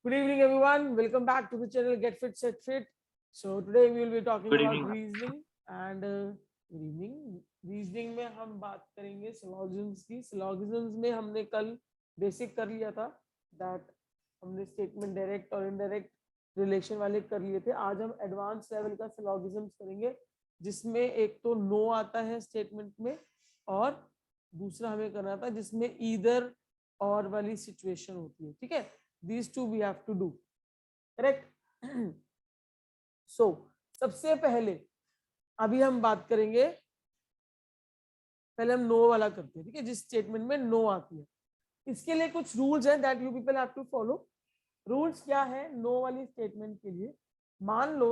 Good evening, everyone. Welcome back to the channel Get Fit Set Fit. So today we will be talking Good about evening. reasoning and good evening. Reasoning में हम बात करेंगे syllogisms की. Syllogisms में हमने कल basic कर लिया था, that हमने स्टेटमेंट डायरेक्ट और इनडायरेक्ट रिलेशन वाले कर लिए थे. आज हम एडवांस लेवल का syllogisms करेंगे, जिसमें एक तो नो आता है स्टेटमेंट में और दूसरा हमें करना था जिसमें ईदर और वाली सिचुएशन होती है. ठीक है, these two we have to do, correct? So सबसे पहले अभी हम बात करेंगे, पहले हम नो वाला करते हैं. ठीक है, जिस स्टेटमेंट में नो आती है. इसके लिए कुछ रूल्स हैं that you people have to follow. Rules क्या है नो वाली स्टेटमेंट के लिए? मान लो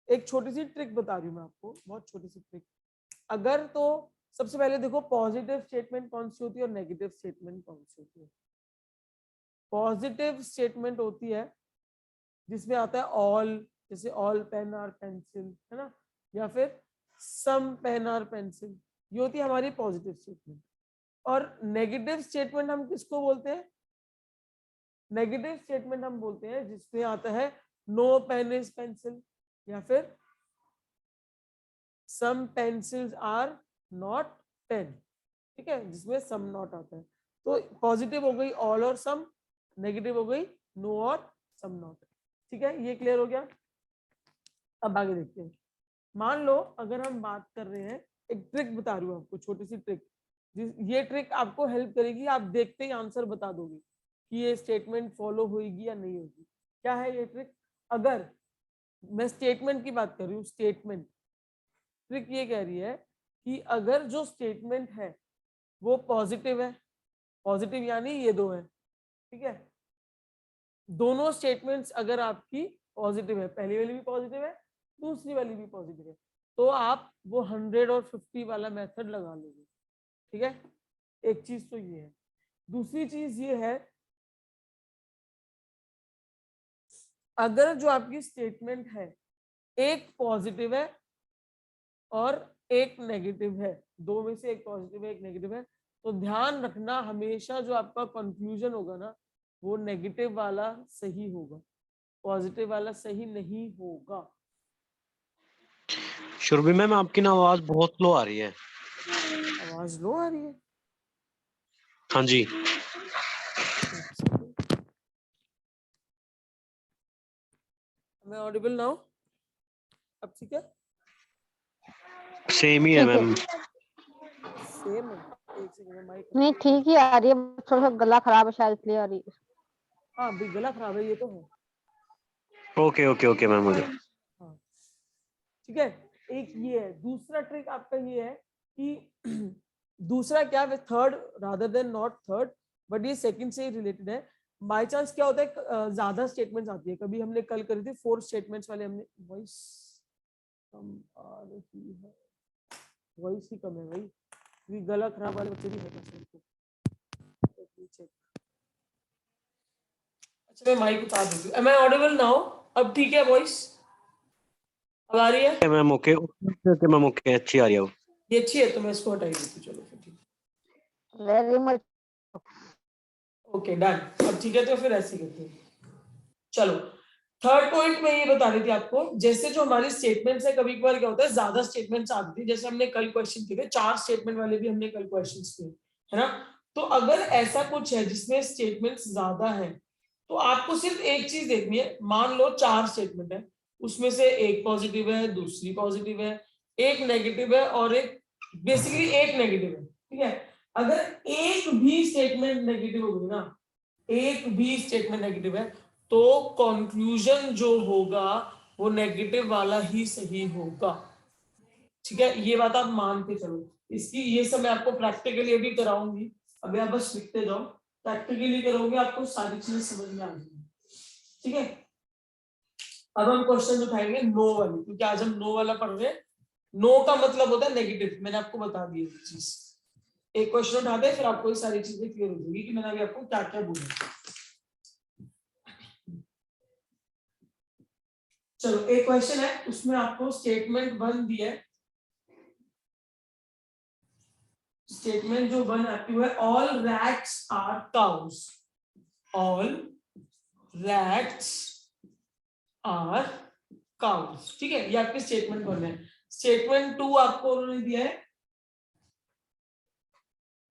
एक छोटी सी ट्रिक बता रही हूँ मैं आपको, बहुत छोटी सी ट्रिक. अगर तो सबसे पहले देखो पॉजिटिव स्टेटमेंट कौन सी होती है और नेगेटिव स्टेटमेंट कौन सी होती है. पॉजिटिव स्टेटमेंट होती है जिसमें आता है ऑल, जैसे ऑल पेन आर पेंसिल, है ना, या फिर सम पेन आर पेंसिल. ये होती है हमारी पॉजिटिव स्टेटमेंट. और नेगेटिव स्टेटमेंट हम किसको बोलते हैं? नेगेटिव स्टेटमेंट हम बोलते हैं जिसमें आता है नो पेन इज पेंसिल, या फिर सम पेंसिल्स आर नॉट पेन. ठीक है, जिसमें सम नॉट आता है. तो पॉजिटिव हो गई ऑल और सम, नेगेटिव हो गई नो और सम नॉट. ठीक है, ये क्लियर हो गया. अब आगे देखते हैं. मान लो अगर हम बात कर रहे हैं, एक ट्रिक बता रही हूँ आपको, छोटी सी ट्रिक. ये ट्रिक आपको हेल्प करेगी, आप देखते ही आंसर बता दोगे कि ये स्टेटमेंट फॉलो होगी या नहीं होगी. क्या है ये ट्रिक? अगर मैं स्टेटमेंट की बात कर रही हूँ, स्टेटमेंट ट्रिक ये कह रही है कि अगर जो स्टेटमेंट है वो पॉजिटिव है, पॉजिटिव यानी ये दो है. ठीक है, दोनों स्टेटमेंट्स अगर आपकी पॉजिटिव है, पहली वाली भी पॉजिटिव है, दूसरी वाली भी पॉजिटिव है, तो आप वो 100 और 50 वाला मेथड लगा लोगे. ठीक है, एक चीज तो ये है. दूसरी चीज ये है, अगर जो आपकी स्टेटमेंट है एक पॉजिटिव है और एक नेगेटिव है, दो में से एक पॉजिटिव है एक नेगेटिव है, तो ध्यान रखना हमेशा जो आपका कंफ्यूजन होगा ना, वो नेगेटिव वाला सही होगा, पॉजिटिव वाला सही नहीं होगा. शुरभी मैम, आपकी ना आवाज बहुत लो आ रही है. आवाज लो आ रही है? हाँ जी. मैं ऑडिबल नाउ? अब ठीक है? सेम ही है मैम. सेम है. एक सेकंड, माइक नहीं ठीक ही आ रही है, थोड़ा सा गला खराब है शायद इसलिए आ रही है. हाँ भी गला खराब है, ये तो है. Okay okay okay ma'am. हाँ ठीक है. एक ये है. दूसरा ट्रिक आपका ये है कि दूसरा क्या, third rather than not third, but ये सेकंड से रिलेटेड है. बाय चांस क्या होता है, ज्यादा स्टेटमेंट्स आती है. कभी हमने कल करी थी 4 स्टेटमेंट्स वाले, हमने वॉइस कम आ रही है, वॉइस ही कम है भाई, ये गला खराब वाले बच्चे भी है. अच्छा मैं माइक उतार देती हूँ. Am I audible now? अब ठीक है वॉइस? अब आ रही है ma'am? Okay okay ma'am, okay अच्छी आ रही है. ये अच्छी है तो मैं इसको हटा ही देती हूँ. चलो फिर ठीक है. Very much. Okay done. अब ठीक है, तो फिर ऐसे करते हैं. चलो थर्ड पॉइंट में ये बता रही थी आपको, जैसे जो हमारी स्टेटमेंट्स है, कभी कभार क्या होता है ज्यादा स्टेटमेंट्स आती थी. जैसे हमने कल क्वेश्चन किए थे 4 स्टेटमेंट वाले भी हमने कल क्वेश्चन किए, है ना. तो अगर ऐसा कुछ है जिसमें स्टेटमेंट्स ज्यादा है, तो आपको सिर्फ एक चीज देखनी है. मान लो 4 स्टेटमेंट है, उसमें से एक पॉजिटिव है, दूसरी पॉजिटिव है, एक नेगेटिव है और एक बेसिकली एक नेगेटिव है. ठीक है, अगर एक भी स्टेटमेंट नेगेटिव होगी ना, एक भी स्टेटमेंट नेगेटिव है, तो कंक्लूजन जो होगा वो नेगेटिव वाला ही सही होगा. ठीक है, ये बात आप मान के चलो. इसकी ये सब मैं आपको प्रैक्टिकली अभी कराऊंगी. अभी आप बस लिखते जाओ, प्रैक्टिकली करोगे आपको सारी चीजें समझ में आ जाएंगी. ठीक है, अब हम क्वेश्चन उठाएंगे नो वाली, क्योंकि आज हम नो वाला पढ़ रहे हैं. नो का मतलब होता है नेगेटिव. मैंने आपको बता दी चीज. एक क्वेश्चन उठाते हैं, फिर आपको ये सारी चीजें क्लियर हो जाएगी कि मैंने अभी आपको क्या क्या बोला. चलो एक क्वेश्चन है, उसमें आपको स्टेटमेंट 1 दिया है. स्टेटमेंट जो 1 एक्टिव है, ऑल रैट्स आर काउस. ऑल rats are cows। ठीक है, ये आपके स्टेटमेंट 1 है। स्टेटमेंट 2 आपको उन्होंने दिया है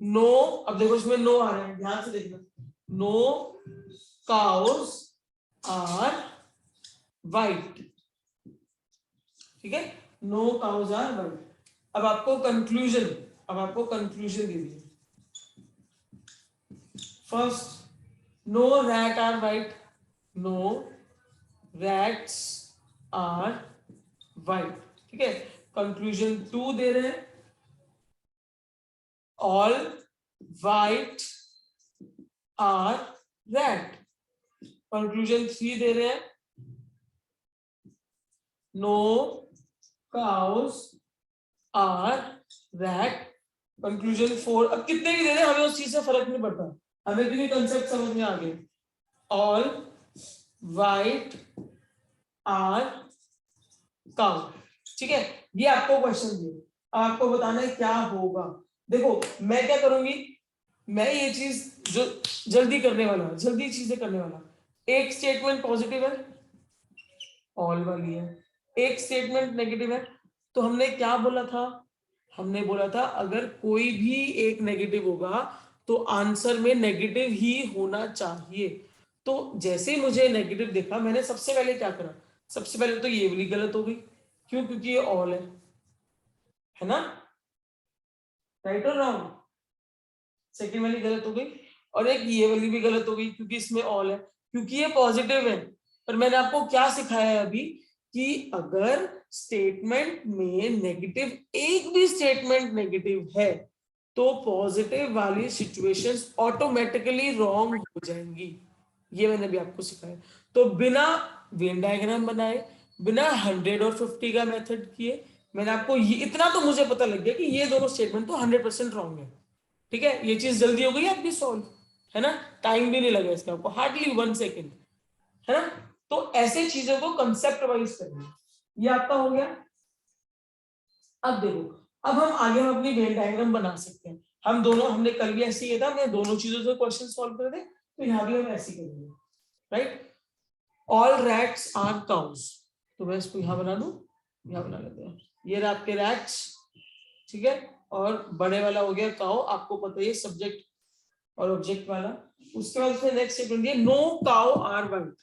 नो, अब देखो इसमें नो आ रहा है, ध्यान से देखना, नो काउस आर वाइट। ठीक है, नो काउस आर वाइट। अब आपको कंक्लूजन दे दिए। First, no rat are white, no rats are white. ठीक है, कंक्लूजन 2 दे रहे हैं, all white are rat. Conclusion 3 दे रहे हैं, no cows are rat. Conclusion 4, अब कितने भी दे रहे हैं हमें उस चीज से फर्क नहीं पड़ता, हमें भी कंसेप्ट समझ में आ गए। All white are cow. ठीक है, ये आपको क्वेश्चन दिए, आपको बताना है क्या होगा। देखो मैं क्या करूंगी, मैं ये चीज जो जल्दी चीजें करने वाला। एक स्टेटमेंट पॉजिटिव है, ऑल वाली है, एक स्टेटमेंट नेगेटिव है। तो हमने क्या बोला था, हमने बोला था अगर कोई भी एक नेगेटिव होगा तो आंसर में नेगेटिव ही होना चाहिए। तो जैसे ही मुझे नेगेटिव देखा, मैंने सबसे पहले क्या करा, सबसे पहले तो ये वाली गलत हो गई, क्यों, क्योंकि ये ऑल है ना, राइट और रॉन्ग। सेकंड वाली गलत हो गई, और एक ये वाली भी गलत हो गई क्योंकि इसमें ऑल है, क्योंकि ये पॉजिटिव है। पर मैंने आपको क्या सिखाया है अभी, कि अगर स्टेटमेंट में नेगेटिव, एक भी स्टेटमेंट नेगेटिव है तो पॉजिटिव वाली सिचुएशंस ऑटोमेटिकली रॉन्ग हो जाएंगी। ये मैंने भी आपको सिखाया। तो बिना वेन डायग्राम बनाए, बिना 100 और 50 का मेथड किए, मैंने आपको ये इतना तो मुझे पता लग गया कि ये दोनों स्टेटमेंट तो 100% रॉन्ग है। ठीक है, ये चीज जल्दी हो गई आपकी सॉल्व, है ना, टाइम भी नहीं लगा इसका आपको, हार्डली 1 सेकेंड, है ना। तो ऐसे चीजों को कंसेप्ट वाइज करना, ये आपका हो गया। अब देखो, अब हम आगे हम अपनी वेन डायग्राम बना सकते हैं। हम दोनों, हमने कल भी ऐसे किया था, हमने दोनों चीजों से क्वेश्चन सॉल्व कर दे, तो यहाँ भी हम ऐसे करेंगे, right. All rats are cows, तो मैं इसको यहाँ बना दूं, यहाँ बना लेते हैं, ये रहा आपके रैट्स। ठीक है, और बड़े वाला हो गया काउ, आपको पता है सब्जेक्ट और ऑब्जेक्ट वाला। उसके बाद से नेक्स्ट स्टेटमेंट दिया, नो काउ आर वाइट,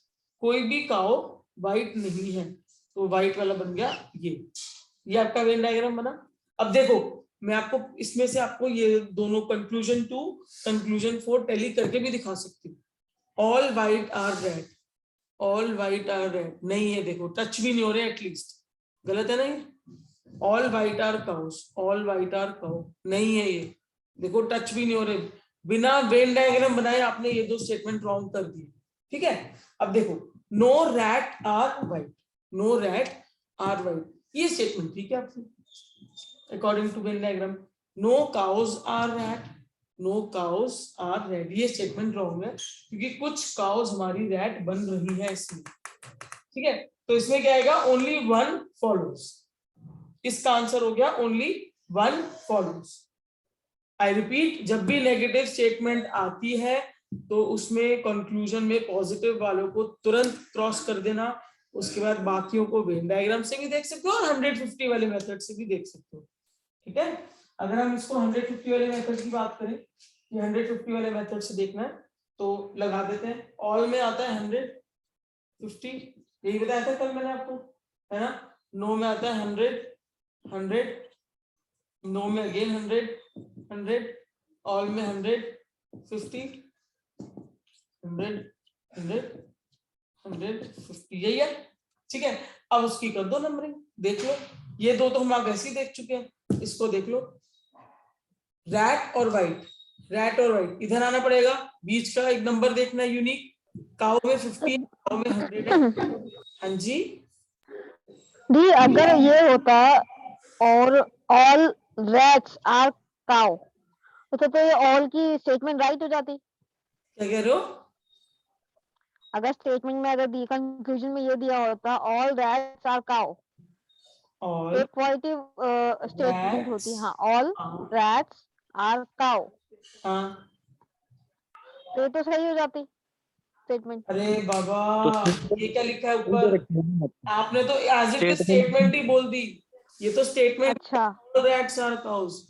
कोई भी काउ वाइट नहीं है, तो वाइट वाला बन गया ये आपका वेन डायग्राम बना। अब देखो मैं आपको इसमें से आपको ये दोनों कंक्लूजन 2 कंक्लूजन 4 टैली करके भी दिखा सकती हूँ। All white are red, all white are red नहीं है, देखो टच भी नहीं हो रहे, एटलीस्ट गलत है ना ये। All white are cows, all white are cow नहीं है ये, देखो टच भी नहीं हो रहे, बिना वेन डायग्राम बनाए आपने ये दो स्टेटमेंट रॉन्ग कर दिए। ठीक है, अब देखो no rat are white, no rat are white, ये स्टेटमेंट ठीक है आपकी according to Venn diagram. No cows are rat, no cows are red, ये स्टेटमेंट रॉन्ग है क्योंकि कुछ काउस हमारी रैट बन रही है इसमें। ठीक है, तो इसमें क्या आएगा, ओनली वन फॉलोज, इसका आंसर हो गया only one follows. I repeat, जब भी नेगेटिव स्टेटमेंट आती है तो उसमें कंक्लूजन में पॉजिटिव वालों को तुरंत क्रॉस कर देना, उसके बाद बाकियों को वेन डायग्राम से भी देख सकते हो और 150 वाले मेथड से भी देख सकते हो। ठीक है, अगर हम इसको 150 वाले मेथड की बात करें, ये 150 वाले मेथड से देखना है तो लगा देते हैं। ऑल में आता है 150, यही बताया था कल मैंने आपको, है ना। नो में आता है 100, 100, नो में अगेन 100, 100, ऑल में 150, 100, 100, 150, यही है। ठीक है, अब उसकी कर दो नंबरिंग, देख लो, ये दो तो हम आगे ऐसे ही देख चुके हैं, इसको देख लो, रैट और वाइट, रैट और वाइट, इधर आना पड़ेगा, बीच का एक नंबर देखना है यूनिक, काऊ में 50, काऊ में 100 है। हाँ जी जी, अगर ये होता और ऑल रैट्स आर काउ, तो ये ऑल की स्टेटमेंट राइट हो जाती। क्या कह रहे हो, अगर स्टेटमेंट में अगर दी कंक्लूजन में ये दिया होता all rats are cow, all एक पॉजिटिव स्टेटमेंट होती, हाँ, ऑल हाँ रैट्स आर काउ, हाँ, तो ये तो सही हो जाती, स्टेटमेंट। अरे बाबा, तो ये क्या लिखा है ऊपर? आपने तो एज इट इज स्टेटमेंट ही बोल दी। ये तो स्टेटमेंट, अच्छा रैट्स आर काउस।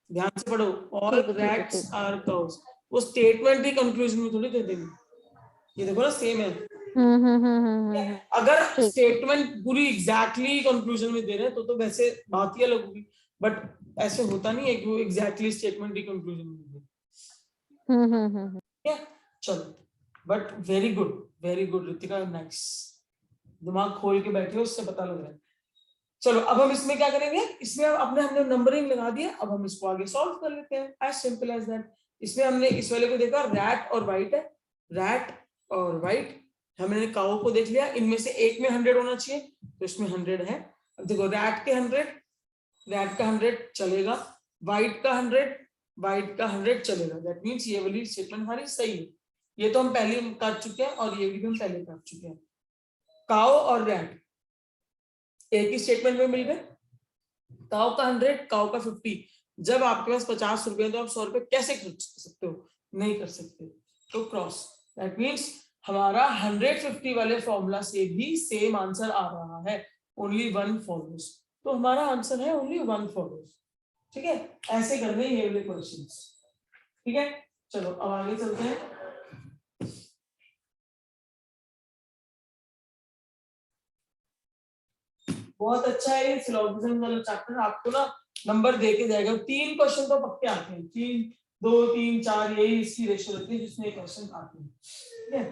ध्यान से पढ़ो, ऑल ठीक है रैट्स आर काउस। वो स्टेटमेंट ही कंक्लूजन में थोड़ी दे देंगे। ये देखो ना, सेम है। अगर ठीक। स्टेटमेंट पूरी एग्जैक्टली कंक्लूजन में दे रहे हैं तो वैसे बात ही अलग होगी, बट ऐसे होता नहीं है कि वो एग्जैक्टली स्टेटमेंट ही कंक्लूजन में दे। ठीक है, चलो, but very good Ritika, nice. दिमाग खोल के बैठे हो, उससे पता लग रहा है। चलो, अब हम इसमें क्या करेंगे, इसमें हमने नंबरिंग लगा दिया, अब हम इसको आगे सॉल्व कर लेते हैं, एज सिंपल एज दैट। इसमें हमने इस वाले को देखा, रैट और वाइट है, रैट और वाइट। हमने काऊ को देख लिया, इनमें से एक में 100 होना चाहिए, तो इसमें 100 है। अब देखो, रैट का 100 चलेगा, वाइट का 100 चलेगा। दैट मींस ये वाली स्टेटमेंट हमारी सही है। ये तो हम पहले कर चुके हैं और ये भी हम पहले कर चुके हैं। काऊ और रैट एक ही स्टेटमेंट में मिल गए। काऊ का 100, काऊ का 50। जब आपके पास 50 रुपए तो आप 100 रुपए कैसे खर्च कर सकते हो? नहीं कर सकते, तो क्रॉस। दैट मींस हमारा 150 वाले फॉर्मूला से भी सेम आंसर आ रहा है, ओनली वन फॉलोज। तो हमारा आंसर है ओनली वन फॉलोज। ठीक है, ऐसे करने ये वाले क्वेश्चंस। ठीक है, चलो अब आगे चलते हैं। बहुत अच्छा है ये सिलोजिज्म वाला चैप्टर, आपको ना नंबर दे के जाएगा। 3 क्वेश्चन तो पक्के आते हैं, 3, 2, 3, 4, यही इसकी रेशियो रहती है जिसमें क्वेश्चन आते हैं। ठीक है,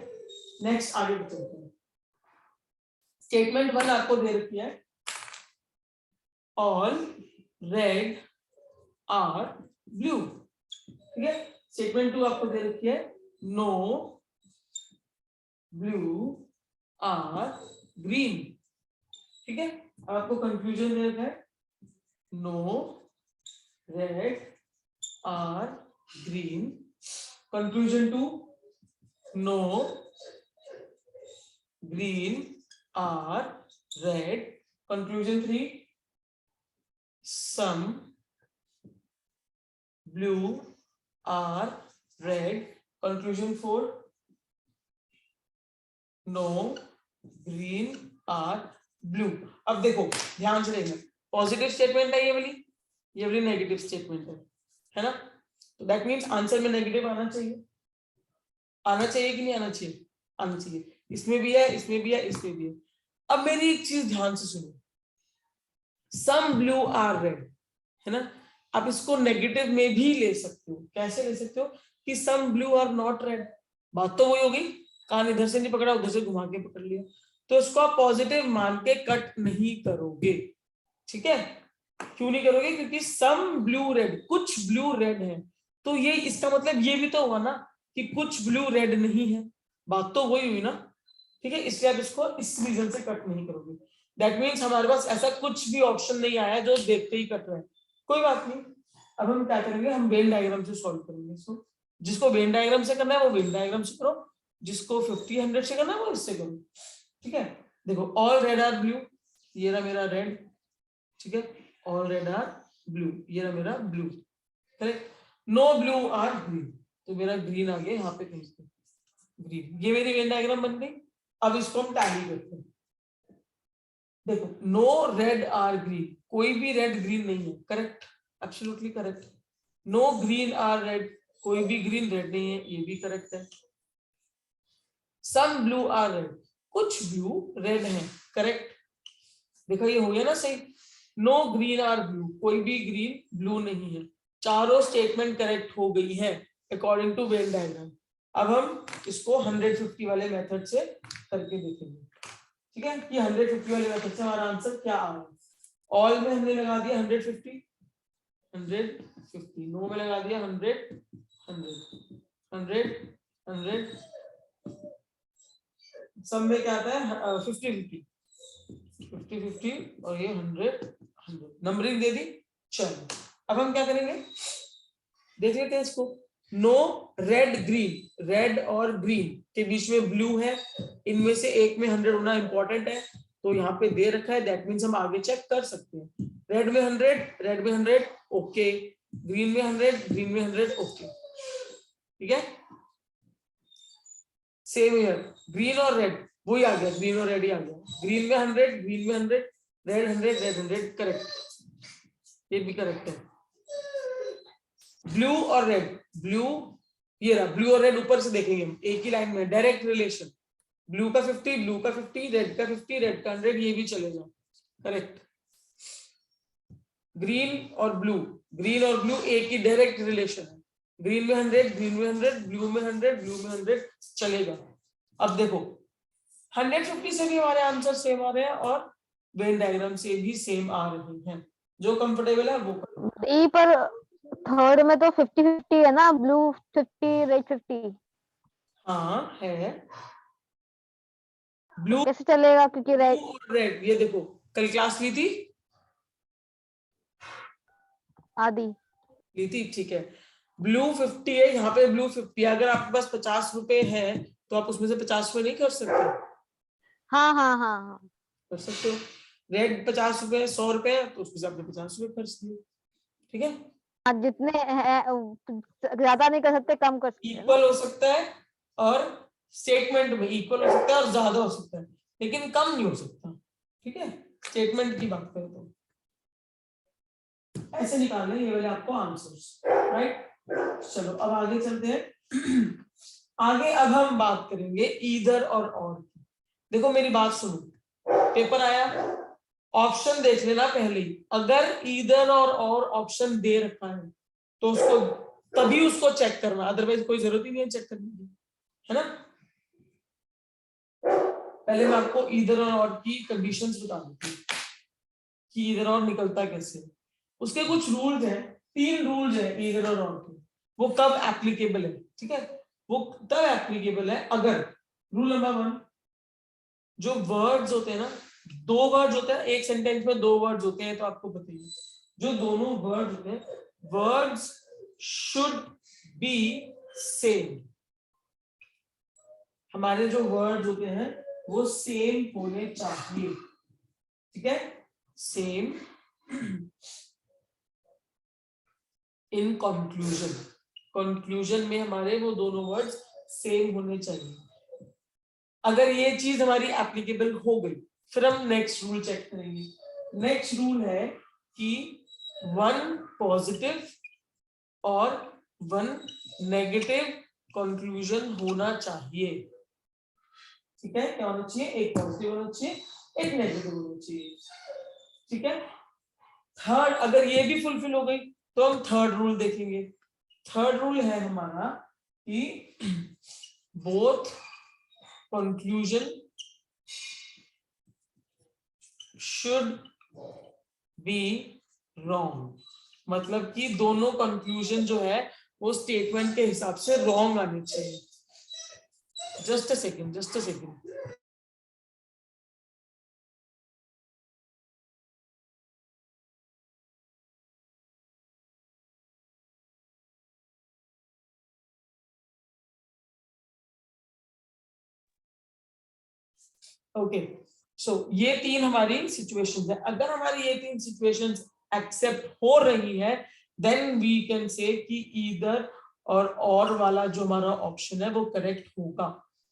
नेक्स्ट आगे चलते हैं। स्टेटमेंट 1 आपको दे रखी है, ऑल रेड आर ब्लू। ठीक है, स्टेटमेंट 2 आपको दे रखी है, नो ब्लू आर ग्रीन। ठीक है, आपको कंफ्यूजन दे रखा है, no red are green. Conclusion 2, no green are red. Conclusion 3, some blue are red. Conclusion 4, no green are blue. अब देखो ध्यान से देखना, पॉजिटिव स्टेटमेंट है ये वाली नेगेटिव स्टेटमेंट है ना? तो दैट मींस आंसर में नेगेटिव आना चाहिए कि नहीं आना चाहिए? आना चाहिए। इसमें भी है, इसमें भी है, इसमें भी है। अब मेरी एक चीज ध्यान से सुनो, सम ब्लू आर रेड है ना, आप इसको नेगेटिव में भी ले सकते हो। कैसे ले सकते हो? कि some blue are not red. बात तो वही होगी, कान इधर से नहीं पकड़ा, उधर से घुमा के पकड़ लिया, तो इसको आप पॉजिटिव मान के कट नहीं करोगे। ठीक है, क्यों नहीं करोगे? क्योंकि सम ब्लू रेड, कुछ ब्लू रेड है, तो ये इसका मतलब ये भी तो हुआ ना कि कुछ ब्लू रेड नहीं है। बात तो वही हुई ना। ठीक है, इसलिए आप इसको इस रीजन से कट नहीं करोगे। दैट मीन्स हमारे पास ऐसा कुछ भी ऑप्शन नहीं आया जो देखते ही कट रहा है। कोई बात नहीं, अब हम क्या करेंगे, हम वेन डायग्राम से सॉल्व करेंगे इसको। जिसको वेन डायग्राम से करना है वो वेन डायग्राम से करो, जिसको 50 100 से करना है वो इससे करो। ठीक है, देखो, ऑल रेड आर ब्लू, ये रहा मेरा रेड। ठीक है, ऑल रेड आर ब्लू, ये रहा मेरा blue. Correct. No blue are green, तो मेरा ग्रीन आ गया यहाँ पे कहीं पे, ग्रीन। ये मेरी वेन डायग्राम बन गई। अब इसको हम टैली करते हैं। देखो, नो रेड आर ग्रीन, कोई भी रेड ग्रीन नहीं है, correct, absolutely correct. No green are red, कोई भी ग्रीन रेड नहीं है, ये भी करेक्ट है। सम ब्लू आर रेड, कुछ ब्लू रेड है, करेक्ट। देखो ये हो गया ना सही। नो ग्रीन आर ब्लू, कोई भी ग्रीन ब्लू नहीं है। चारों स्टेटमेंट करेक्ट हो गई है अकॉर्डिंग टू वेन डायग्राम। अब हम इसको 150 वाले मेथड से करके देखेंगे। ठीक है, कि 150 वाले मेथड से हमारा आंसर क्या आ रहा है। ऑल में हमने लगा दिया 150, 150। नो में लगा दिया 100, 100, 100, 100। सब में क्या आता है 50, 50 और ये 100, 100। नंबरिंग दे दी। चलो, अब हम क्या करेंगे, देख लेते हैं इसको। नो रेड ग्रीन, रेड और ग्रीन के बीच में ब्लू है, इनमें से एक में 100 होना इंपॉर्टेंट है, तो यहाँ पे दे रखा है। दैट मीन्स हम आगे चेक कर सकते हैं। रेड में 100, ओके। ग्रीन में 100, ग्रीन में 100, ओके। ठीक है, सेम ईयर, ग्रीन और रेड वही आ गया, ग्रीन और रेड ही आ गया, ग्रीन में 100, ग्रीन में 100, रेड 100, रेड 100, करेक्ट, ये भी करेक्ट है। ब्लू और रेड, ब्लू ये रहा, ब्लू और रेड ऊपर से देखेंगे हम एक ही लाइन में, डायरेक्ट रिलेशन, ब्लू का 50, ब्लू का 50, रेड का 50, रेड का 100, ये भी चलेगा, करेक्ट। ग्रीन और ब्लू, ग्रीन और ब्लू एक ही डायरेक्ट रिलेशन है, ग्रीन में 100, ग्रीन में 100, ब्लू में 100, ब्लू में 100, चलेगा। अब देखो 150 से भी हमारे आंसर सेम आ रहे हैं और वेन डायग्राम से भी सेम आ रहे हैं, जो कंफर्टेबल है वो करो। ई पर थर्ड में तो 50-50 है ना, ब्लू 50 रेड 50। हाँ है, ब्लू कैसे चलेगा क्योंकि रेड और रेड, ये देखो कल क्लास ली थी, आदि ली थी, ठीक है। ब्लू 50 है, यहाँ पे ब्लू 50 है, अगर आपके पास 50 रुपए है तो आप उसमें से 50 रुपए नहीं कर सकते? हाँ हाँ हाँ हाँ कर सकते हो। रेड 50 रुपए, 100 रुपए तो उसमें से आपने 50 रुपए खर्च दिए, ठीक है। हाँ, जितने है ज्यादा नहीं कर सकते, कम कर सकते हैं ना। इक्वल हो सकता है और स्टेटमेंट में इक्वल हो सकता है और ज्यादा हो सकता है, लेकिन कम नहीं हो सकता, ठीक है। स्टेटमेंट की बात करें तो ऐसे निकालने ये वाले आपको आंसर्स, राइट। चलो अब आगे चलते हैं। आगे अब हम बात करेंगे ईदर और की। देखो मेरी बात सुनो, पेपर आया, ऑप्शन देख लेना पहले ही, अगर ईदर और ऑप्शन दे रखा है तो उसको तभी उसको चेक करना, अदरवाइज कोई जरूरत ही नहीं है चेक करने की, है ना। पहले मैं आपको ईदर और की कंडीशंस बता देती हूँ कि ईदर और निकलता कैसे। उसके कुछ रूल्स हैं, 3 रूल्स हैं ईदर और के, वो कब एप्लीकेबल है, ठीक है। वो तब एप्लीकेबल है अगर, रूल नंबर 1, जो वर्ड्स होते हैं ना, 2 वर्ड्स होते हैं एक सेंटेंस में, 2 वर्ड्स होते हैं तो आपको बताइए, जो दोनों वर्ड्स होते हैं, वर्ड्स शुड बी सेम, हमारे जो वर्ड्स होते हैं वो सेम होने चाहिए, ठीक है, सेम इन कंक्लूजन, कंक्लूजन में हमारे वो दोनों वर्ड्स सेम होने चाहिए। अगर ये चीज हमारी एप्लीकेबल हो गई, फिर हम नेक्स्ट रूल चेक करेंगे। नेक्स्ट रूल है कि 1 पॉजिटिव और 1 नेगेटिव कंक्लूजन होना चाहिए, ठीक है। क्या होना चाहिए? एक पॉजिटिव होना चाहिए, एक नेगेटिव होना चाहिए, ठीक है। थर्ड, अगर ये भी फुलफिल हो गई तो हम थर्ड रूल देखेंगे। थर्ड रूल है हमारा कि both conclusion should be wrong, मतलब कि दोनों कंक्लूजन जो है वो स्टेटमेंट के हिसाब से रॉन्ग आने चाहिए। Just a second, just a second. Okay, so ये 3 हमारी सिचुएशंस है। अगर हमारी ये 3 सिचुएशंस एक्सेप्ट हो रही है देन वी कैन से कि ईदर और वाला जो हमारा ऑप्शन है वो करेक्ट होगा।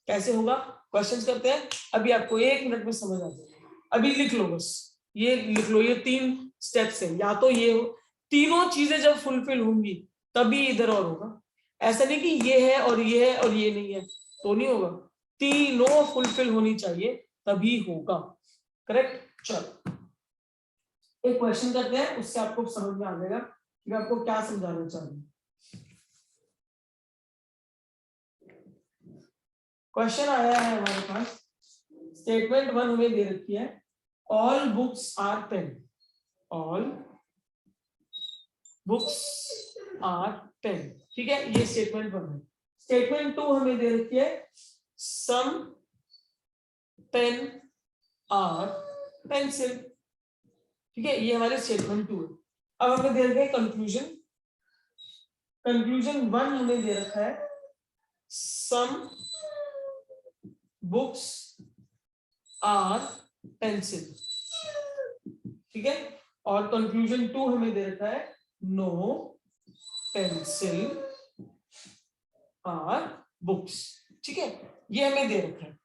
कैसे होगा? क्वेश्चंस करते हैं, अभी आपको 1 मिनट में समझ आ जाएगा। अभी लिख लो, बस ये लिख लो, ये 3 स्टेप्स है, या तो ये हो, तीनों चीजें जब फुलफिल होंगी तभी इधर और होगा। ऐसा नहीं कि ये है और ये है और ये नहीं है तो नहीं होगा, तीनों फुलफिल होनी चाहिए तभी होगा, करेक्ट। चलो एक क्वेश्चन करते हैं, उससे आपको समझ में आ जाएगा कि मैं आपको क्या समझाना चाह रहा हूं। क्वेश्चन आया है हमारे पास, स्टेटमेंट 1 हमें दे रखी है, all books are pen, all books are pen, ठीक है, ये स्टेटमेंट 1 है। स्टेटमेंट 2 हमें दे रखी है, सम पेन आर पेंसिल, ठीक है, ये हमारे स्टेटमेंट 2 है। अब हमें दे रखा है कंक्लूजन, कंक्लूजन 1 हमें दे रखा है, सम बुक्स आर पेंसिल, ठीक है, और कंक्लूजन 2 हमें दे रखा है, नो पेंसिल आर बुक्स, ठीक है, ये हमें दे रखा है,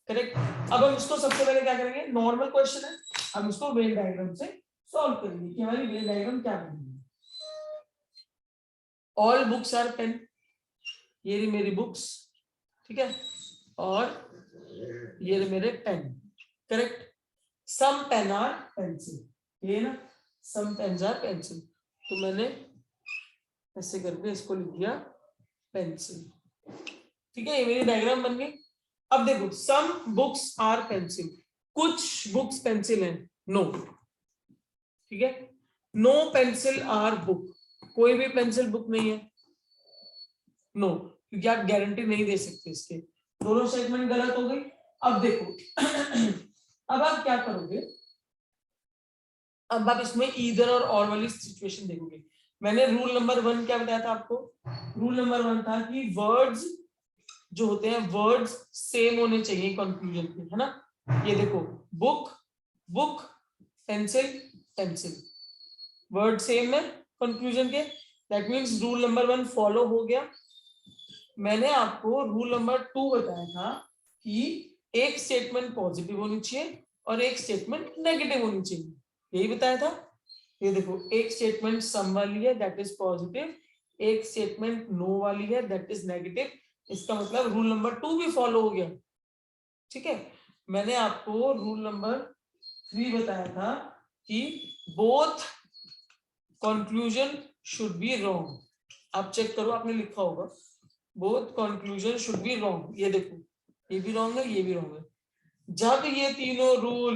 करेक्ट। अब हम इसको सबसे पहले क्या करेंगे, नॉर्मल क्वेश्चन है, हम इसको वेन डायग्राम से सॉल्व करेंगे कि हमारी वेन डायग्राम क्या बनेगी। ऑल बुक्स आर पेन, ये रही मेरी बुक्स, ठीक है, और ये रहे मेरे pen, correct. Some pen are pencil, ये ना, सम पेन्स आर पेंसिल, तो मैंने ऐसे करके इसको लिख दिया पेंसिल, ठीक है, ये मेरी डायग्राम बन गई। अब देखो, सम बुक्स आर पेंसिल, कुछ बुक्स पेंसिल हैं, नो, ठीक है, नो पेंसिल आर बुक, कोई भी पेंसिल बुक नहीं है, नो, क्योंकि आप गारंटी नहीं दे सकते इसके, दोनों स्टेटमेंट गलत हो गई। अब देखो अब आप क्या करोगे, अब आप इसमें ईदर और वाली सिचुएशन देखोगे। मैंने रूल नंबर 1 क्या बताया था आपको, रूल नंबर 1 था कि वर्ड्स जो होते हैं, वर्ड्स सेम होने चाहिए कंक्लूजन के, है ना। ये देखो, book book, pencil pencil, word same है कंक्लूजन के, that means rule number 1 follow हो गया। मैंने आपको रूल नंबर 2 बताया था कि एक स्टेटमेंट पॉजिटिव होनी चाहिए और एक स्टेटमेंट नेगेटिव होनी चाहिए, यही बताया था। ये देखो, एक स्टेटमेंट सम वाली है, दैट इज पॉजिटिव, एक स्टेटमेंट नो वाली है, दैट इज नेगेटिव, इसका मतलब रूल नंबर 2 भी फॉलो हो गया, ठीक है। मैंने आपको रूल नंबर 3 बताया था कि both conclusion should be wrong, आप चेक करो, आपने लिखा होगा both conclusion should be wrong, ये देखो, ये भी रॉन्ग है, ये भी रॉन्ग है। जब ये तीनों रूल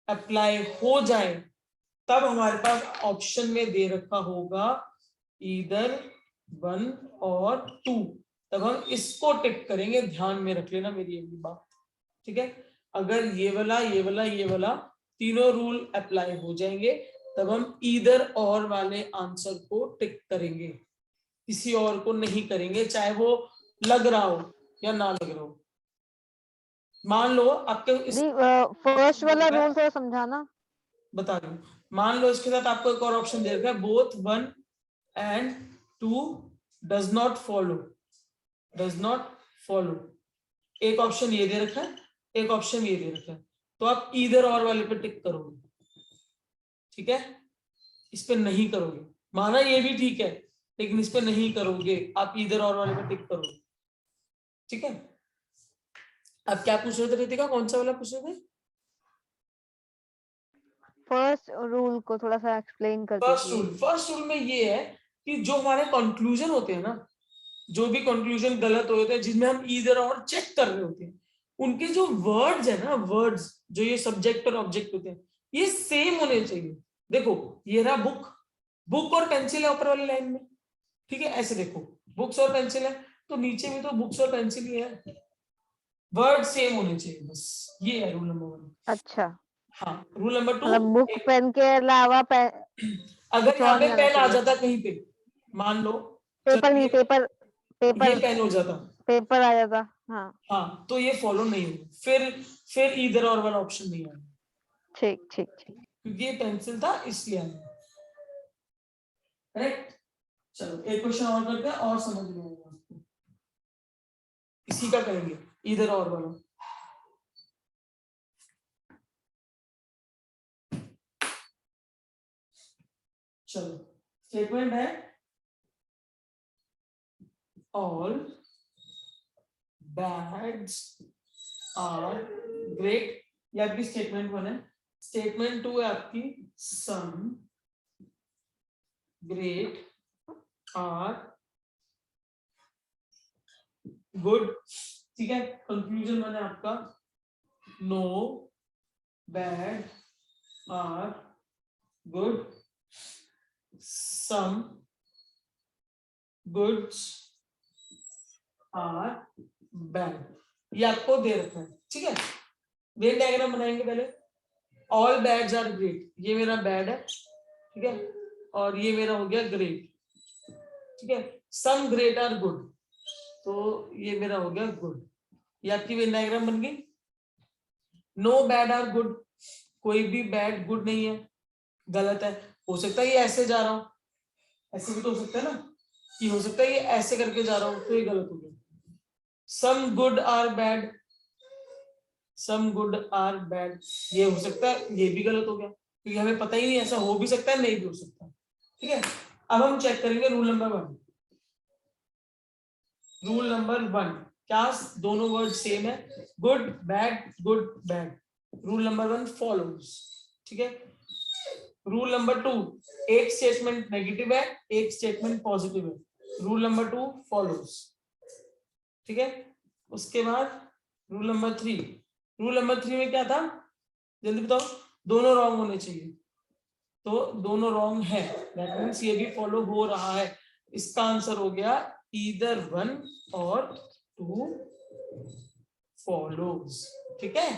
अप्लाई हो जाए तब हमारे पास ऑप्शन में दे रखा होगा ईदर 1 और 2, तब हम इसको टिक करेंगे, ध्यान में रख लेना मेरी ये बात, ठीक है। अगर ये वाला ये वाला ये वाला तीनों रूल अप्लाई हो जाएंगे तब हम ईदर और वाले आंसर को टिक करेंगे, किसी और को नहीं करेंगे, चाहे वो लग रहा हो या ना लग रहा हो। मान लो आपके फर्स्ट वाला रूल थोड़ा समझाना। बता दूं, मान लो इसके साथ आपको एक और ऑप्शन दे रखा है, both 1 and 2 does not follow, does not follow, एक ऑप्शन ये दे रखा है, एक ऑप्शन ये दे रखा है, तो आप ईदर और वाले पे टिक करोगे, ठीक है, इस पे नहीं करोगे, माना ये भी ठीक है, लेकिन इस पे नहीं करोगे, आप ईदर और वाले पे टिक करोगे, ठीक है। अब क्या पूछ रहे थे रितिका, कौन सा वाला पूछ रहे थे? फर्स्ट रूल को थोड़ा सा एक्सप्लेन कर दीजिए। फर्स्ट रूल में ये है कि जो हमारे कंक्लूजन होते हैं ना, जो भी कंक्लूजन गलत होते हैं जिसमें हम ईदर और चेक कर रहे होते हैं, उनके जो वर्ड्स है ना, वर्ड्स जो ये सब्जेक्ट और ऑब्जेक्ट होते हैं, ये सेम होने चाहिए। देखो, ये रहा बुक, बुक और पेंसिल है ऊपर वाली लाइन में, ठीक है, ऐसे देखो, बुक्स और पेंसिल है, तो नीचे में तो बुक्स और पेंसिल ही है, वर्ड सेम होने चाहिए, बस ये है रूल नंबर 1। अच्छा, हाँ, रूल नंबर 2, मतलब बुक पेन के अलावा अगर कुछ यहाँ और पे नहीं आना पेन आ चाहिए। जाता कहीं पे, मान लो पेपर नहीं, ये पेपर पेन हो जाता, पेपर आ जाता। हाँ, हाँ, तो ये फॉलो नहीं होगा, फिर इधर और वाला ऑप्शन नहीं आएगा, ठीक ठीक ठीक। क्योंकि ये पेंसिल था इसलिए आया, करेक्ट। चलो एक क्वेश्चन और करते हैं और समझ में आएगा आपको, इसी का करेंगे इधर और वाला। चलो, स्टेटमेंट है ऑल बैड्स आर ग्रेट, ये आपकी स्टेटमेंट 1 है। स्टेटमेंट 2 है आपकी सम ग्रेट आर गुड, ठीक है। कंक्लूजन मैंने आपका no bad are good, some goods are bad, ये आपको दे रखा है, ठीक है। वेन डायग्राम बनाएंगे पहले, ऑल बैड्स आर ग्रेट, ये मेरा बैड है, ठीक है, और ये मेरा हो गया ग्रेट, ठीक है। सम ग्रेट आर गुड, तो ये मेरा हो गया गुड, ये आपकी वेन डायग्राम बन गई। नो बैड आर गुड, कोई भी बैड गुड नहीं है, गलत है, हो सकता है ये ऐसे जा रहा हूं, ऐसे भी तो हो सकता है ना, कि हो सकता है ये ऐसे करके जा रहा हूं, तो ये गलत हो गया, some good are bad, some good are bad, ये हो सकता है, ये भी गलत हो गया क्योंकि हमें पता ही नहीं, ऐसा हो भी सकता है, नहीं भी हो सकता। ठीक है, अब हम चेक करेंगे रूल नंबर 1। रूल नंबर 1, क्या दोनों वर्ड सेम है? Good bad, good bad. Rule number 1 follows. ठीक है, रूल नंबर 2, एक स्टेटमेंट नेगेटिव है, एक स्टेटमेंट पॉजिटिव है। Rule number 2 follows. ठीक है, उसके बाद रूल नंबर 3। रूल नंबर 3 में क्या था, जल्दी बताओ? दोनों रॉन्ग होने चाहिए, तो दोनों रॉन्ग है, दैट मींस ये भी फॉलो हो रहा है। इसका आंसर हो गया ईदर 1 और 2 फॉलोज। ठीक है,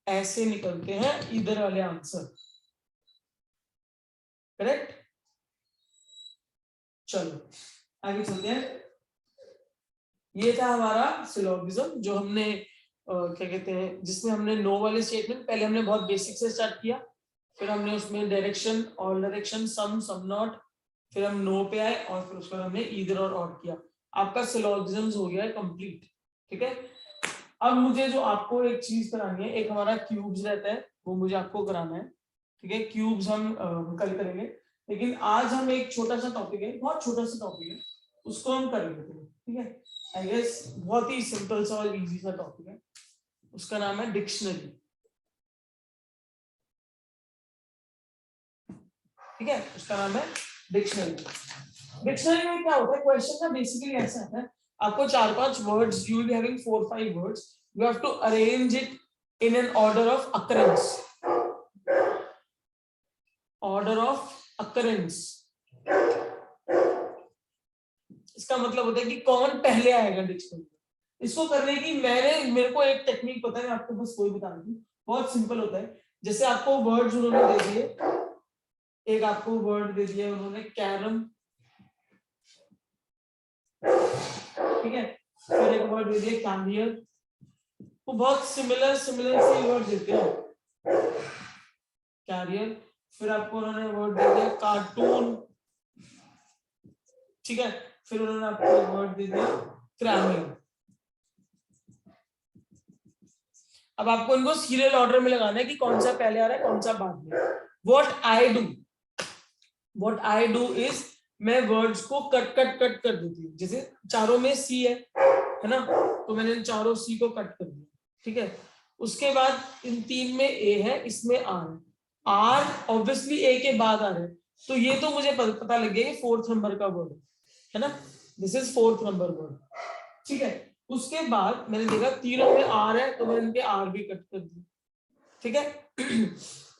ऐसे निकलते हैं इधर वाले आंसर। करेक्ट? चलो आगे चलते हैं। ये था हमारा सिलोगिज्म, जो हमने क्या कहते हैं, जिसमें हमने नो वाले स्टेटमेंट, पहले हमने बहुत बेसिक से स्टार्ट किया, फिर हमने उसमें direction, all direction, some not, फिर हम नो पे आए, और फिर उसके बाद हमने ईदर और ऑड किया। आपका सिलोगिज्म्स हो गया है कंप्लीट। ठीक है, अब मुझे जो आपको एक चीज करानी है, एक हमारा क्यूब्स रहता है, वो मुझे आपको कराना है। ठीक है, क्यूब्स हम कल करेंगे, लेकिन आज हम एक छोटा सा टॉपिक है, बहुत छोटा सा टॉपिक है, उसको हम कर लेते हैं। ठीक है, आई गेस बहुत ही सिंपल सा और इजी सा टॉपिक है, उसका नाम है डिक्शनरी। ठीक है, उसका नाम है डिक्शनरी। डिक्शनरी में क्या होता है, क्वेश्चन ना बेसिकली ऐसा आता है, आपको 4-5 words, you will be having 4-5 words, you have to arrange it in an order of occurrence. Order of occurrence, इसका मतलब होता है कि कौन पहले आएगा डिक्शनरी। इसको करने की मेरे को एक टेक्निक पता है, मैं आपको बस वही बता रही हूँ, बहुत सिंपल होता है। जैसे आपको वर्ड्स उन्होंने दे दिए, एक आपको वर्ड दे दिया उन्होंने कैरम, ठीक है, फिर एक वर्ड दे दिया कैरियर, वो बहुत सिमिलर से वर्ड देते हैं, कैरियर। फिर आपको उन्होंने वर्ड दे दिया कार्टून, ठीक है, फिर उन्होंने आपको वर्ड दे दिया क्रैमिंग। अब आपको इनको सीरियल ऑर्डर में लगाना है कि कौन सा पहले आ रहा है, कौन सा बाद में। व्हाट आई डू इज, मैं वर्ड्स को कट कर देती हूँ। जैसे चारों में सी है ना, तो मैंने इन चारों सी को कट कर दिया। ठीक है, उसके बाद इन 3 में ए है, इसमें आर है, आर ऑब्वियसली ए के बाद आ रहा है, तो ये तो मुझे पता लग गया ये 4th नंबर का वर्ड है ना, this is 4th number word. ठीक है, उसके बाद मैंने देखा तीनों में आर है, तो मैंने इनके आर भी कट कर दिए। ठीक है,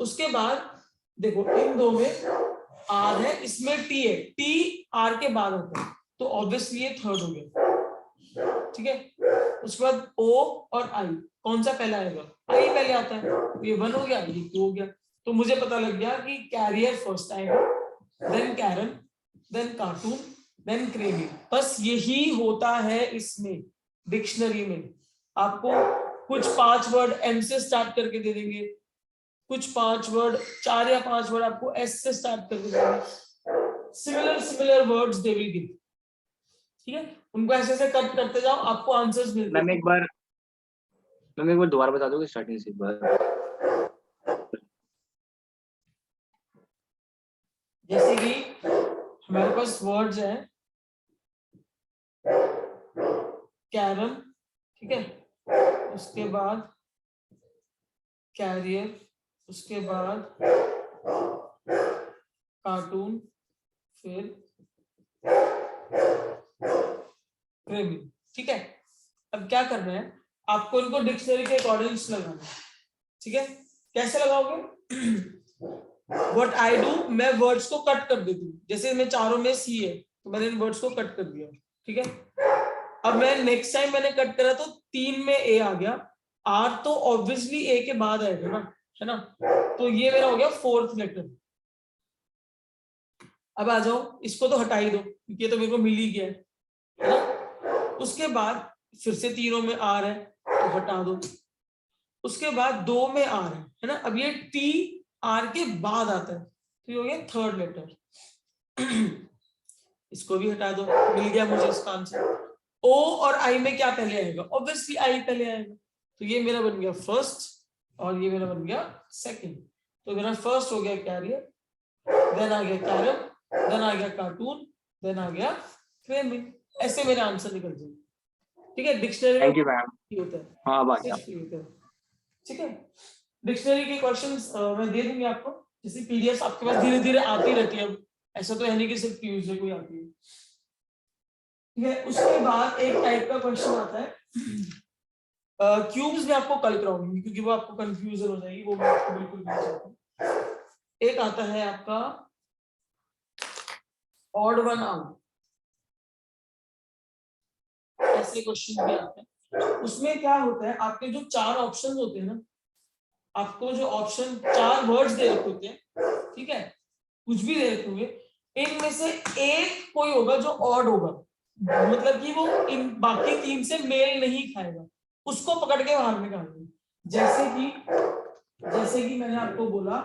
उसके बाद देखो इन 2 में आर है, इसमें टी है, टी आर के बाद होता है, तो ऑब्वियसली ये 3rd हो गया। ठीक है, उसके बाद ओ और आई, कौन सा पहला आएगा? आई पहले आता है, तो ये 1 हो गया, ये 2 हो गया, तो मुझे पता लग गया कि कैरियर फर्स्ट आएगा, then carrom, then cartoon, then creamy. बस यही होता है इसमें डिक्शनरी में। आपको कुछ 5 वर्ड एम से स्टार्ट करके दे देंगे, कुछ 5 वर्ड 4 या 5 वर्ड आपको एस से स्टार्ट करके देंगे, similar words they will give. ठीक है, उनको ऐसे ऐसे कट करते जाओ, आपको आंसर्स मिलते मैम एक बार दोबारा बता दोगे स्टार्टिंग से एक बार? जैसे कि हमारे पास वर्ड्स हैं कैरम, ठीक है, उसके बाद कैरियर, उसके बाद कार्टून, फिर क्रेमी। ठीक है, अब क्या करना है, आपको इनको डिक्शनरी के अकॉर्डिंग लगाना है। ठीक है, कैसे लगाओगे? व्हाट आई डू, मैं वर्ड्स को कट कर देती हूँ, जैसे मैं चारों में सी है, तो मैंने इन वर्ड्स को कट कर दिया। ठीक है, अब मैं नेक्स्ट टाइम मैंने कट करा तो 3 में ए आ गया, आर तो ऑब्वियसली ए के बाद आएगा ना, है ना, तो ये मेरा हो गया 4th लेटर। अब आ जाओ, इसको तो हटा ही दो क्योंकि ये तो मेरे को मिल ही गया है ना। उसके बाद फिर से तीनों में आर है, तो हटा दो। उसके बाद 2 में आर है ना, अब ये टी आर के बाद आता है, तो ये हो गया 3rd लेटर। इसको भी हटा दो, मिल गया मुझे इसका आंसर। ओ और आई में क्या पहले आएगा? ऑब्वियसली आई पहले आएगा। तो ये मेरा बन गया फर्स्ट और ये मेरा बन गया सेकंड। तो मेरा फर्स्ट हो गया कैरियर, देन आ गया कैरम, देन आ गया कार्टून, देन आ गया फ्रेमिंग। ऐसे मेरे आंसर निकल जाए। ठीक है, डिक्शनरी में थैंक यू मैम। होता है। हाँ बात ठीक है, डिक्शनरी के क्वेश्चंस मैं दे दूंगी आपको, जैसे पीडीएफ आपके पास धीरे धीरे आती रहती है। अब ऐसा तो है नहीं कि सिर्फ ट्यूसडे को आती है। ठीक है, उसके बाद एक टाइप का क्वेश्चन आता है, क्यूब्स में आपको कल कराऊंगी क्योंकि वो आपको कंफ्यूजन हो जाएगी, वो मैं आपको बिल्कुल नहीं चाहता हूं। एक आता है आपका ऑड वन आउट, ऐसे क्वेश्चन भी आते हैं। उसमें क्या होता है, आपके जो चार ऑप्शन होते हैं ना, आपको जो ऑप्शन चार वर्ड्स दे रखे होते हैं, ठीक है, कुछ भी दे रखे होंगे, इनमें से एक कोई होगा जो ऑड होगा, मतलब कि वो इन बाकी तीन से मेल नहीं खाएगा, उसको पकड़ के बाहर निकालना। जैसे कि मैंने आपको बोला,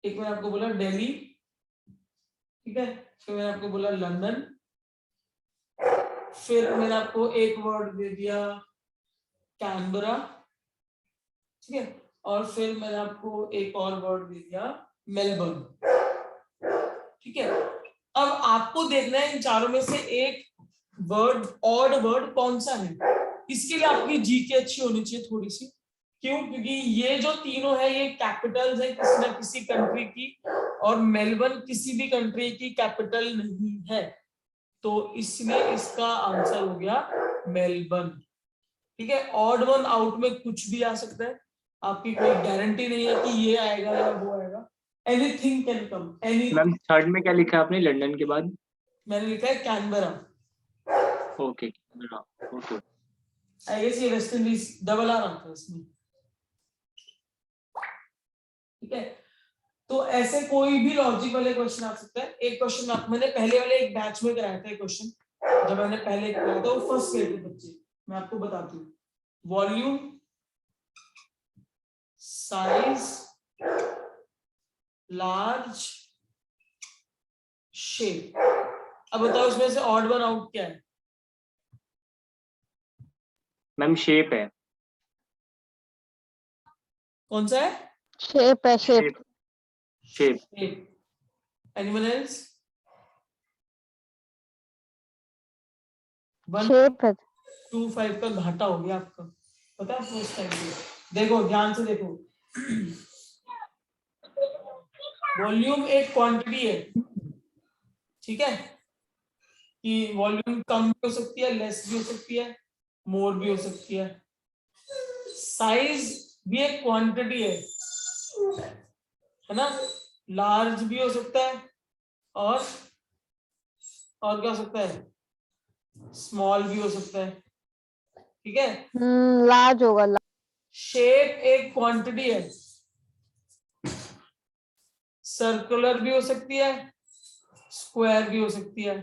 एक मैंने आपको बोला दिल्ली, ठीक है, फिर मैंने आपको बोला लंदन, फिर मैंने आपको एक वर्ड दे दिया कैनबरा, ठीक है, और फिर मैंने आपको एक और वर्ड दे दिया मेलबर्न। ठीक है, अब आपको देखना है इन चारों में से एक वर्ड, ऑड वर्ड कौन सा है। इसके लिए आपकी जीके अच्छी होनी चाहिए थोड़ी सी। क्यों? क्योंकि ये जो तीनों है ये कैपिटल्स है किसी ना किसी कंट्री की, और मेलबर्न किसी भी कंट्री की कैपिटल नहीं है, तो इसलिए इसका आंसर हो गया मेलबर्न। ठीक है, ऑड वन आउट में कुछ भी आ सकता है, आपकी कोई गारंटी नहीं है कि ये आएगा या वो आएगा, anything can come, any. Ma'am third में क्या लिखा है आपने लंदन के बाद? मैंने लिखा है Canberra. Okay okay. I guess ये वेस्ट इंडीज डबल आ रहा था इसमें। ठीक है, तो ऐसे कोई भी लॉजिक वाले क्वेश्चन आ सकता है। एक क्वेश्चन आप, मैंने पहले वाले एक बैच में कराया था क्वेश्चन, जब मैंने पहले कराया था वो फर्स्ट ईयर के बच्चे, मैं आपको बताती हूँ। Volume, size, large, shape. अब बताओ इसमें से ऑड वन आउट क्या है? मैम शेप है। कौन सा है? शेप है, shape. Shape. Animal else? Shape है। 125 का घाटा हो गया आपका, पता है फर्स्ट टाइम पे। देखो ध्यान से देखो, वॉल्यूम एक क्वांटिटी है, ठीक है, कि वॉल्यूम कम भी हो सकती है, लेस भी हो सकती है, मोर भी हो सकती है। साइज भी एक क्वांटिटी है ना, लार्ज भी हो सकता है, और क्या हो सकता है, स्मॉल भी हो सकता है। ठीक है, लार्ज होगा। शेप एक क्वांटिटी है, सर्कुलर भी हो सकती है, स्क्वायर भी हो सकती है,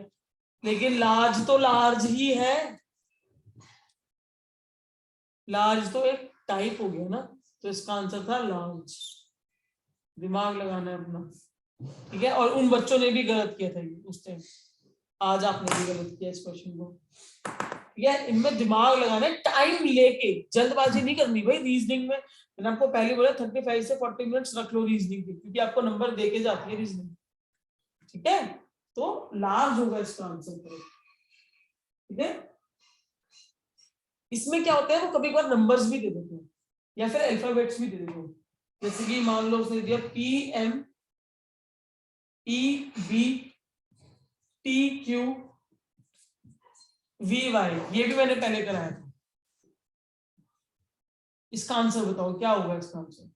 लेकिन लार्ज तो लार्ज ही है, लार्ज तो एक टाइप हो गया ना, तो इसका आंसर था लार्ज। दिमाग लगाना है अपना, ठीक है। और उन बच्चों ने भी गलत किया था ये उस टाइम, आज आपने भी गलत किया इस क्वेश्चन को, ठीक है। इनमें दिमाग लगाना है, टाइम लेके, जल्दबाजी नहीं करनी भाई। रीजनिंग में मैंने आपको पहले बोला 35 से 40 मिनट्स रख लो रीजनिंग के, क्योंकि आपको नंबर देके जाती है रीजनिंग, ठीक है। तो लार्ज होगा इसका आंसर, ठीक है। इसमें क्या होता है, वो कभी कभार नंबर्स भी दे देते हैं या फिर अल्फाबेट्स भी दे देते हैं, जैसे कि मान लो उसने दिया PM EB TQ VY, ये भी मैंने पहले कराया था। इसका आंसर बताओ क्या होगा इसका आंसर?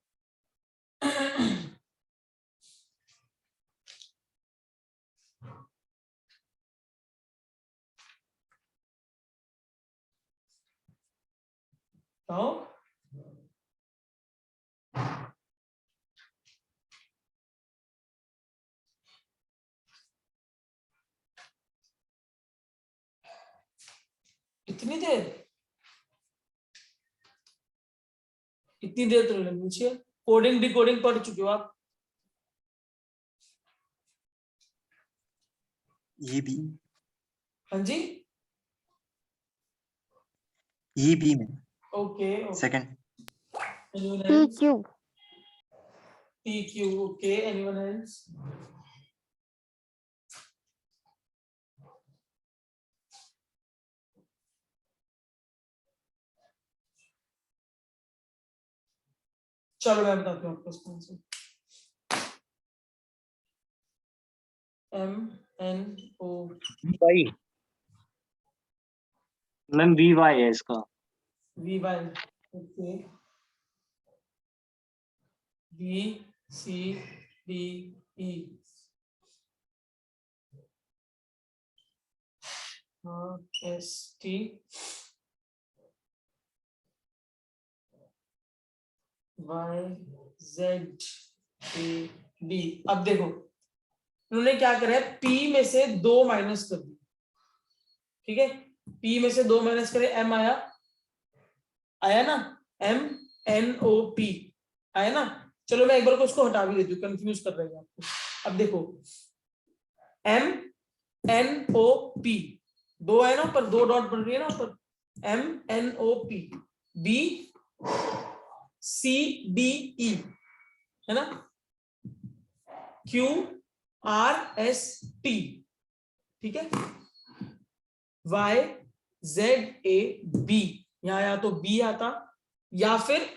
बताओ। इतनी देर तो लगनी चाहिए। कोडिंग डिकोडिंग पढ़ चुके हो आप? ये भी हाँ जी, E B में okay, second. anyone P else? Q. PQ, okay, anyone else? चलो मैं बताती हूँ आपको इसका आंसर। MNO भाई मैम VY है इसका। VY, okay, BCDE, ST, YZAD। अब देखो उन्होंने क्या करा है, P में से 2 माइनस कर दी, ठीक है, P में से 2 माइनस करे, M आया ना, MNOP आया ना। चलो मैं एक बार को उसको हटा भी देती हूँ, कंफ्यूज कर रहे हैं आपको। अब देखो MNOP 2 है ना ऊपर, 2 डॉट बन रही है ना ऊपर, MNOP BCDE है ना, QRST, ठीक है, YZAB, यहाँ या तो B आता या फिर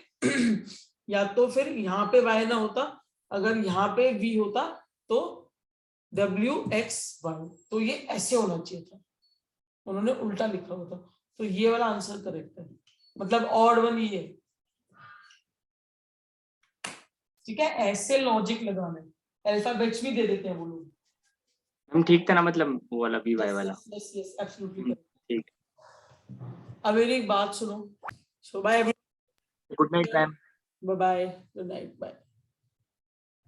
या तो फिर यहाँ पे Y ना होता, अगर यहाँ पे V होता तो WXY, तो ये ऐसे होना चाहिए था, उन्होंने उल्टा लिखा होता, तो ये वाला आंसर करेक्ट है, मतलब ऑड वन ये, ठीक है, ऐसे लॉजिक लगाना है, अल्फाबेट्स भी दे देते हैं वो लोग। मैम ठीक था ना, मतलब वो वाला VY वाला। Yes yes absolutely. ठीक। अब मेरी एक बात सुनो, so bye, good night ma'am. Bye bye, good night, bye.